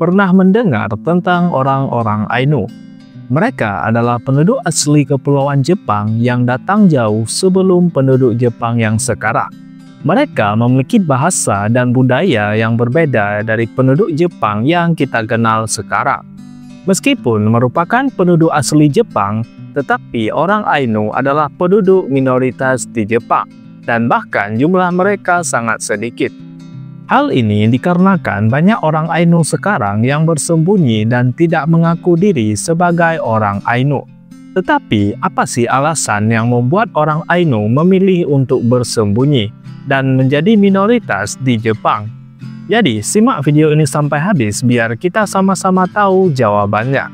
pernah mendengar tentang orang-orang Ainu. Mereka adalah penduduk asli Kepulauan Jepang yang datang jauh sebelum penduduk Jepang yang sekarang. Mereka memiliki bahasa dan budaya yang berbeda dari penduduk Jepang yang kita kenal sekarang. Meskipun merupakan penduduk asli Jepang, tetapi orang Ainu adalah penduduk minoritas di Jepang, dan bahkan jumlah mereka sangat sedikit. Hal ini dikarenakan banyak orang Ainu sekarang yang bersembunyi dan tidak mengaku diri sebagai orang Ainu. Tetapi, apa sih alasan yang membuat orang Ainu memilih untuk bersembunyi dan menjadi minoritas di Jepang? Jadi, simak video ini sampai habis biar kita sama-sama tahu jawabannya.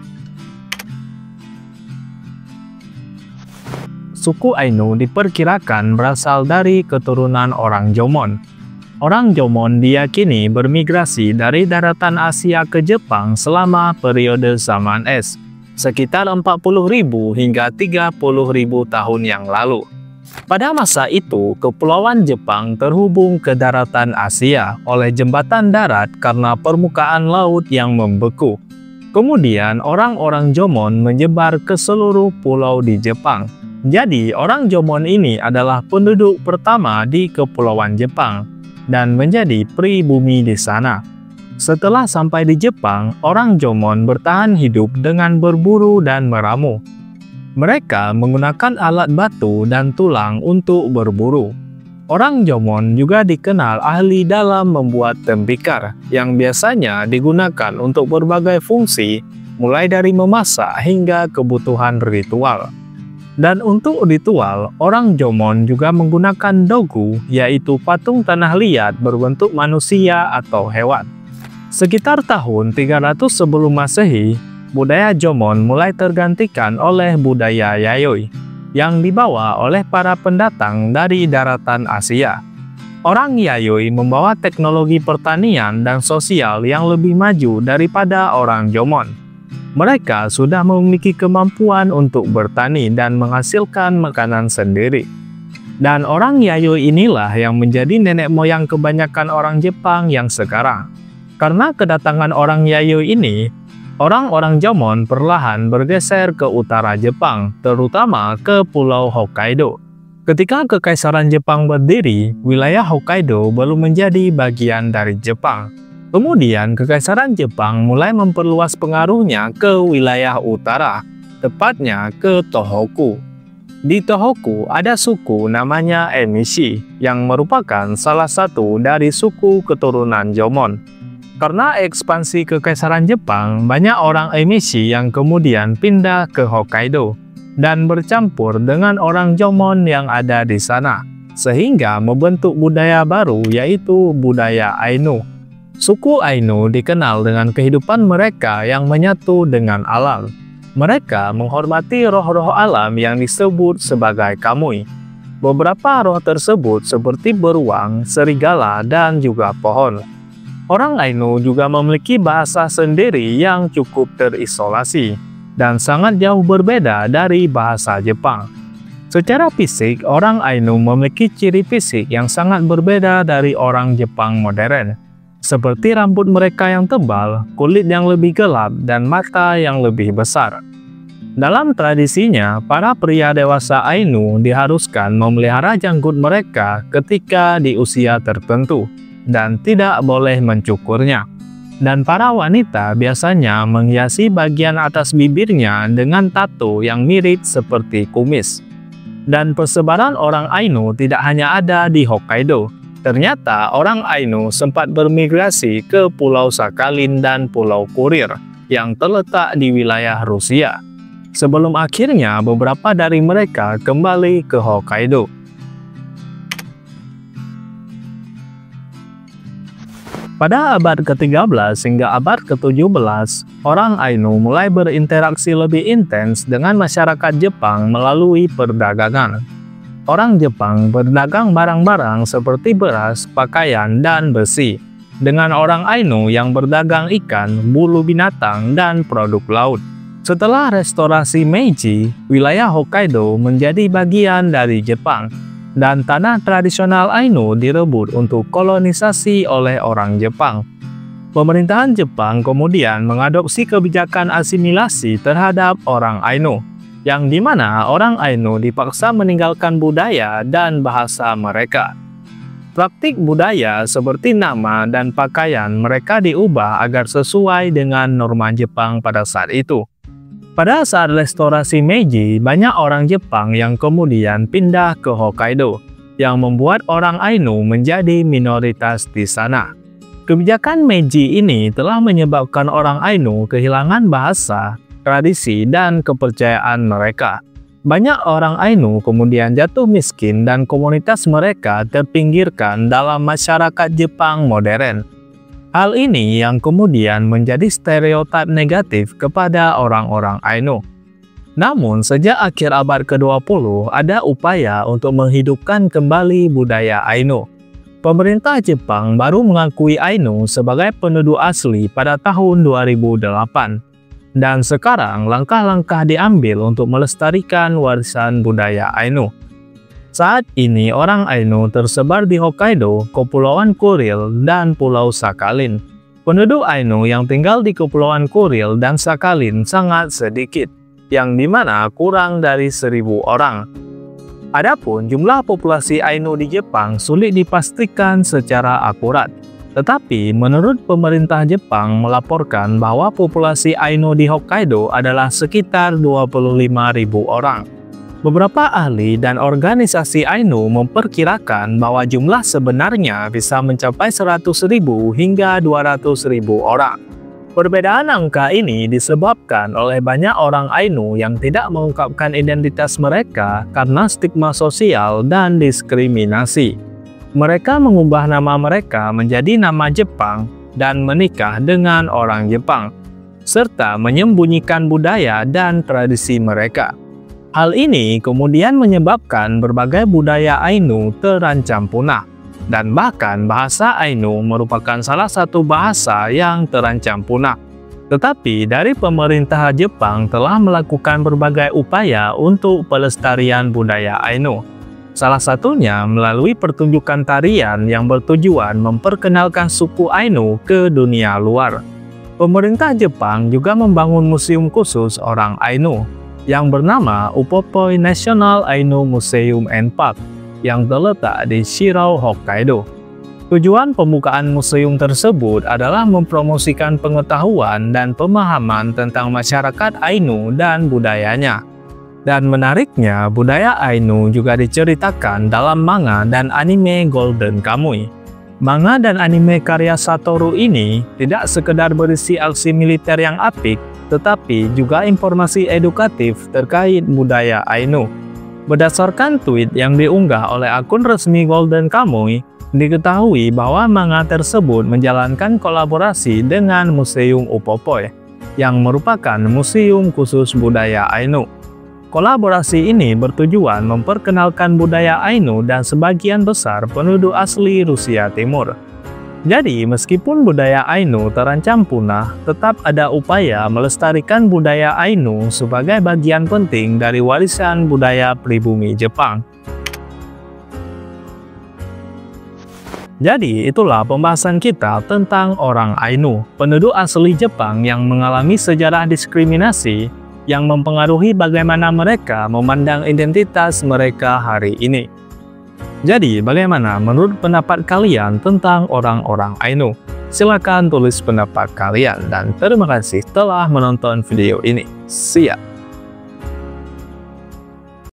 Suku Ainu diperkirakan berasal dari keturunan orang Jomon. Orang Jomon diyakini bermigrasi dari daratan Asia ke Jepang selama periode zaman es, sekitar 40.000 hingga 30.000 tahun yang lalu. Pada masa itu, Kepulauan Jepang terhubung ke daratan Asia oleh jembatan darat karena permukaan laut yang membeku. Kemudian, orang-orang Jomon menyebar ke seluruh pulau di Jepang. Jadi, orang Jomon ini adalah penduduk pertama di Kepulauan Jepang dan menjadi pribumi di sana. Setelah sampai di Jepang, orang Jomon bertahan hidup dengan berburu dan meramu. Mereka menggunakan alat batu dan tulang untuk berburu. Orang Jomon juga dikenal ahli dalam membuat tembikar, yang biasanya digunakan untuk berbagai fungsi, mulai dari memasak hingga kebutuhan ritual. Dan untuk ritual, orang Jomon juga menggunakan dogu, yaitu patung tanah liat berbentuk manusia atau hewan. Sekitar tahun 300 sebelum Masehi, budaya Jomon mulai tergantikan oleh budaya Yayoi yang dibawa oleh para pendatang dari daratan Asia. Orang Yayoi membawa teknologi pertanian dan sosial yang lebih maju daripada orang Jomon. Mereka sudah memiliki kemampuan untuk bertani dan menghasilkan makanan sendiri. Dan orang Yayoi inilah yang menjadi nenek moyang kebanyakan orang Jepang yang sekarang. Karena kedatangan orang Yayoi ini, orang-orang Jomon perlahan bergeser ke utara Jepang, terutama ke Pulau Hokkaido. Ketika Kekaisaran Jepang berdiri, wilayah Hokkaido belum menjadi bagian dari Jepang. Kemudian, Kekaisaran Jepang mulai memperluas pengaruhnya ke wilayah utara, tepatnya ke Tohoku. Di Tohoku ada suku namanya Emishi, yang merupakan salah satu dari suku keturunan Jomon. Karena ekspansi Kekaisaran Jepang, banyak orang Emishi yang kemudian pindah ke Hokkaido dan bercampur dengan orang Jomon yang ada di sana, sehingga membentuk budaya baru yaitu budaya Ainu. Suku Ainu dikenal dengan kehidupan mereka yang menyatu dengan alam. Mereka menghormati roh-roh alam yang disebut sebagai kamui. Beberapa roh tersebut seperti beruang, serigala, dan juga pohon. Orang Ainu juga memiliki bahasa sendiri yang cukup terisolasi dan sangat jauh berbeda dari bahasa Jepang. Secara fisik, orang Ainu memiliki ciri fisik yang sangat berbeda dari orang Jepang modern, seperti rambut mereka yang tebal, kulit yang lebih gelap, dan mata yang lebih besar. Dalam tradisinya, para pria dewasa Ainu diharuskan memelihara janggut mereka ketika di usia tertentu dan tidak boleh mencukurnya. Dan para wanita biasanya menghiasi bagian atas bibirnya dengan tato yang mirip seperti kumis. Dan persebaran orang Ainu tidak hanya ada di Hokkaido. Ternyata orang Ainu sempat bermigrasi ke Pulau Sakhalin dan Pulau Kurir yang terletak di wilayah Rusia. Sebelum akhirnya beberapa dari mereka kembali ke Hokkaido. Pada abad ke-13 hingga abad ke-17, orang Ainu mulai berinteraksi lebih intens dengan masyarakat Jepang melalui perdagangan. Orang Jepang berdagang barang-barang seperti beras, pakaian, dan besi, dengan orang Ainu yang berdagang ikan, bulu binatang, dan produk laut. Setelah restorasi Meiji, wilayah Hokkaido menjadi bagian dari Jepang, dan tanah tradisional Ainu direbut untuk kolonisasi oleh orang Jepang. Pemerintahan Jepang kemudian mengadopsi kebijakan asimilasi terhadap orang Ainu, yang dimana orang Ainu dipaksa meninggalkan budaya dan bahasa mereka. Praktik budaya seperti nama dan pakaian mereka diubah agar sesuai dengan norma Jepang pada saat itu. Pada saat restorasi Meiji, banyak orang Jepang yang kemudian pindah ke Hokkaido, yang membuat orang Ainu menjadi minoritas di sana. Kebijakan Meiji ini telah menyebabkan orang Ainu kehilangan bahasa, tradisi, dan kepercayaan mereka. Banyak orang Ainu kemudian jatuh miskin dan komunitas mereka terpinggirkan dalam masyarakat Jepang modern. Hal ini yang kemudian menjadi stereotip negatif kepada orang-orang Ainu. Namun, sejak akhir abad ke-20, ada upaya untuk menghidupkan kembali budaya Ainu. Pemerintah Jepang baru mengakui Ainu sebagai penduduk asli pada tahun 2008. Dan sekarang langkah-langkah diambil untuk melestarikan warisan budaya Ainu. Saat ini orang Ainu tersebar di Hokkaido, Kepulauan Kuril, dan Pulau Sakhalin. Penduduk Ainu yang tinggal di Kepulauan Kuril dan Sakhalin sangat sedikit, yang dimana kurang dari 1.000 orang. Adapun jumlah populasi Ainu di Jepang sulit dipastikan secara akurat. Tetapi menurut pemerintah Jepang melaporkan bahwa populasi Ainu di Hokkaido adalah sekitar 25.000 orang. Beberapa ahli dan organisasi Ainu memperkirakan bahwa jumlah sebenarnya bisa mencapai 100.000 hingga 200.000 orang. Perbedaan angka ini disebabkan oleh banyak orang Ainu yang tidak mengungkapkan identitas mereka karena stigma sosial dan diskriminasi. Mereka mengubah nama mereka menjadi nama Jepang dan menikah dengan orang Jepang, serta menyembunyikan budaya dan tradisi mereka. Hal ini kemudian menyebabkan berbagai budaya Ainu terancam punah. Dan bahkan bahasa Ainu merupakan salah satu bahasa yang terancam punah. Tetapi dari pemerintah Jepang telah melakukan berbagai upaya untuk pelestarian budaya Ainu. Salah satunya melalui pertunjukan tarian yang bertujuan memperkenalkan suku Ainu ke dunia luar. Pemerintah Jepang juga membangun museum khusus orang Ainu yang bernama Upopoi National Ainu Museum and Park, yang terletak di Shirao, Hokkaido. Tujuan pembukaan museum tersebut adalah mempromosikan pengetahuan dan pemahaman tentang masyarakat Ainu dan budayanya. Dan menariknya, budaya Ainu juga diceritakan dalam manga dan anime Golden Kamuy. Manga dan anime karya Satoru ini tidak sekedar berisi aksi militer yang apik, tetapi juga informasi edukatif terkait budaya Ainu. Berdasarkan tweet yang diunggah oleh akun resmi Golden Kamuy, diketahui bahwa manga tersebut menjalankan kolaborasi dengan Museum Upopoi, yang merupakan museum khusus budaya Ainu. Kolaborasi ini bertujuan memperkenalkan budaya Ainu dan sebagian besar penduduk asli Rusia Timur. Jadi, meskipun budaya Ainu terancam punah, tetap ada upaya melestarikan budaya Ainu sebagai bagian penting dari warisan budaya pribumi Jepang. Jadi, itulah pembahasan kita tentang orang Ainu, penduduk asli Jepang yang mengalami sejarah diskriminasi yang mempengaruhi bagaimana mereka memandang identitas mereka hari ini. Jadi, bagaimana menurut pendapat kalian tentang orang-orang Ainu? Silakan tulis pendapat kalian dan terima kasih telah menonton video ini. See ya!